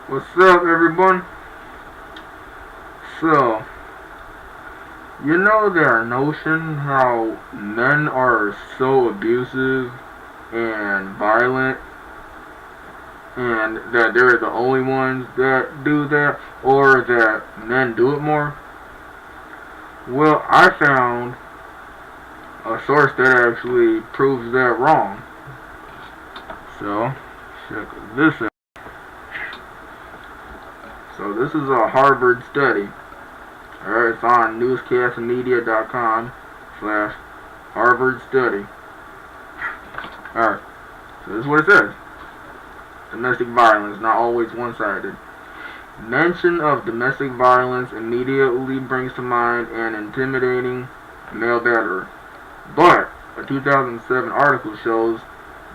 What's up, everyone? So, their notion how men are so abusive and violent, and that they're the only ones that do that, or that men do it more? Well, I found a source that actually proves that wrong. So, check this out. So, this is a Harvard study. Alright, it's on newscastmedia.com slash Harvard study. Alright, so this is what it says. Domestic violence, not always one-sided. Mention of domestic violence immediately brings to mind an intimidating male batterer. But a 2007 article shows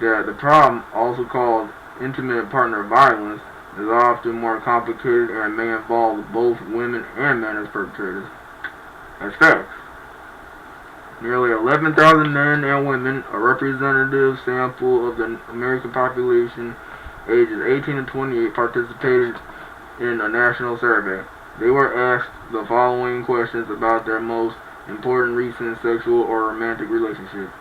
that the problem, also called intimate partner violence, is often more complicated and may involve both women and men as perpetrators. As facts, nearly 11,000 men and women, a representative sample of the American population ages 18 to 28, participated in a national survey. They were asked the following questions about their most important recent sexual or romantic relationship.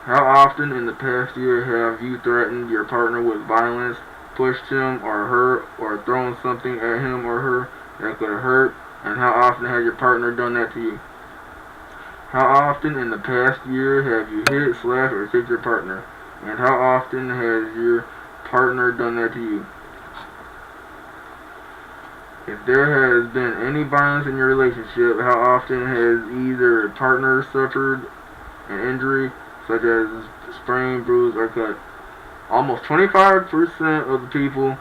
How often in the past year have you threatened your partner with violence, pushed him or her, or thrown something at him or her that could hurt? And how often has your partner done that to you? How often in the past year have you hit, slapped, or kicked your partner? And how often has your partner done that to you? If there has been any violence in your relationship, how often has either partner suffered an injury, such as sprain, bruise, or cut? Almost 25% of the people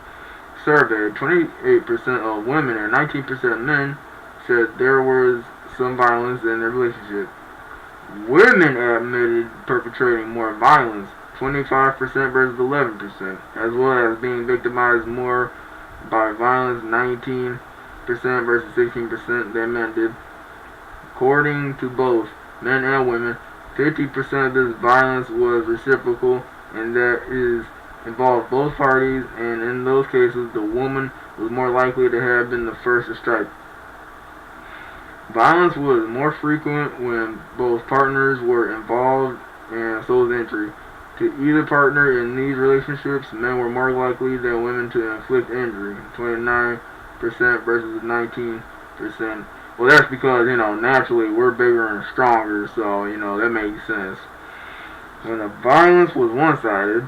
surveyed, 28% of women and 19% of men, said there was some violence in their relationship. Women admitted perpetrating more violence, 25% versus 11%, as well as being victimized more by violence, 19% versus 16% than men did. According to both men and women, 50% of this violence was reciprocal, and that is involved both parties, and in those cases the woman was more likely to have been the first to strike. Violence was more frequent when both partners were involved, and so was injury. To either partner in these relationships, men were more likely than women to inflict injury, 29% versus 19%. Well, that's because, naturally we're bigger and stronger, so, that makes sense. When the violence was one-sided,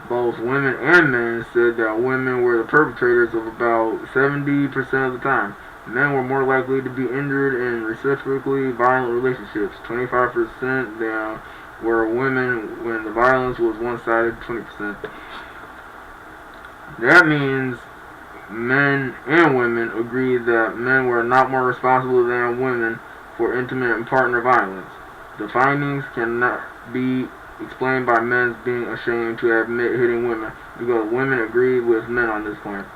both women and men said that women were the perpetrators of about 70% of the time. Men were more likely to be injured in reciprocally violent relationships, 25% than were women when the violence was one-sided, 20%. That means men and women agreed that men were not more responsible than women for intimate and partner violence. The findings cannot be explained by men being ashamed to admit hitting women, because women agreed with men on this point.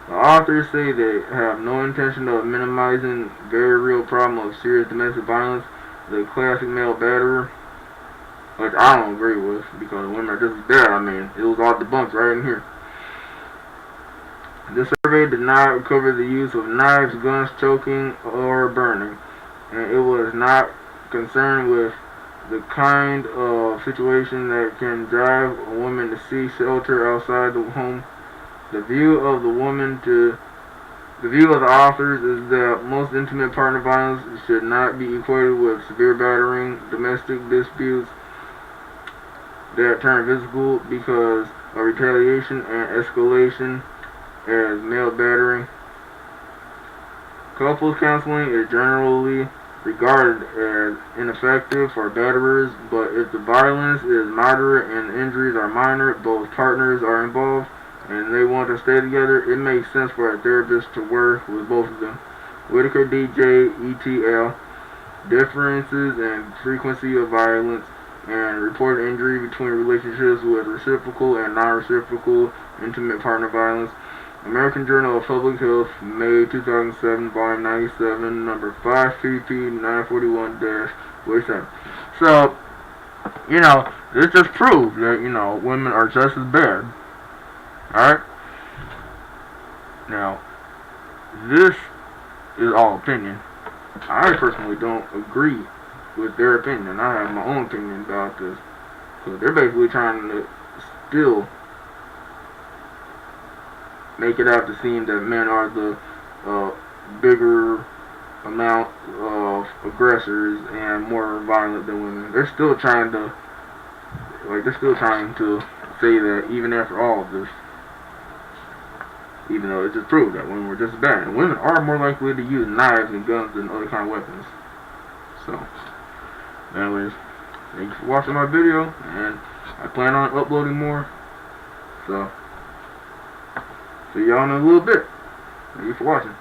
The authors say they have no intention of minimizing the very real problem of serious domestic violence, the classic male batterer, which I don't agree with, because women are just as bad. I mean, it was all debunked right in here. This survey did not cover the use of knives, guns, choking, or burning, and it was not concerned with the kind of situation that can drive a woman to seek shelter outside the home. The view of the authors is that most intimate partner violence should not be equated with severe battering. Domestic disputes that turn physical because of retaliation and escalation as male battering. Couples counseling is generally regarded as ineffective for batterers, but if the violence is moderate and the injuries are minor, both partners are involved, and they want to stay together, it makes sense for a therapist to work with both of them. Whitaker, DJ, ETL, differences in frequency of violence and reported injury between relationships with reciprocal and non-reciprocal intimate partner violence. American Journal of Public Health, May 2007, volume 97, number 5 pp 941-47. So, this just proves that, women are just as bad. Alright? Now, this is all opinion. I personally don't agree with their opinion. I have my own opinion about this. So they're basically trying to still make it out to seem that men are the bigger amount of aggressors and more violent than women. They're still trying to say that even after all of this, even though it just proved that women were just as bad. And women are more likely to use knives and guns than other kind of weapons. So, anyways, thanks for watching my video, and I plan on uploading more. So, see y'all in a little bit. Thank you for watching.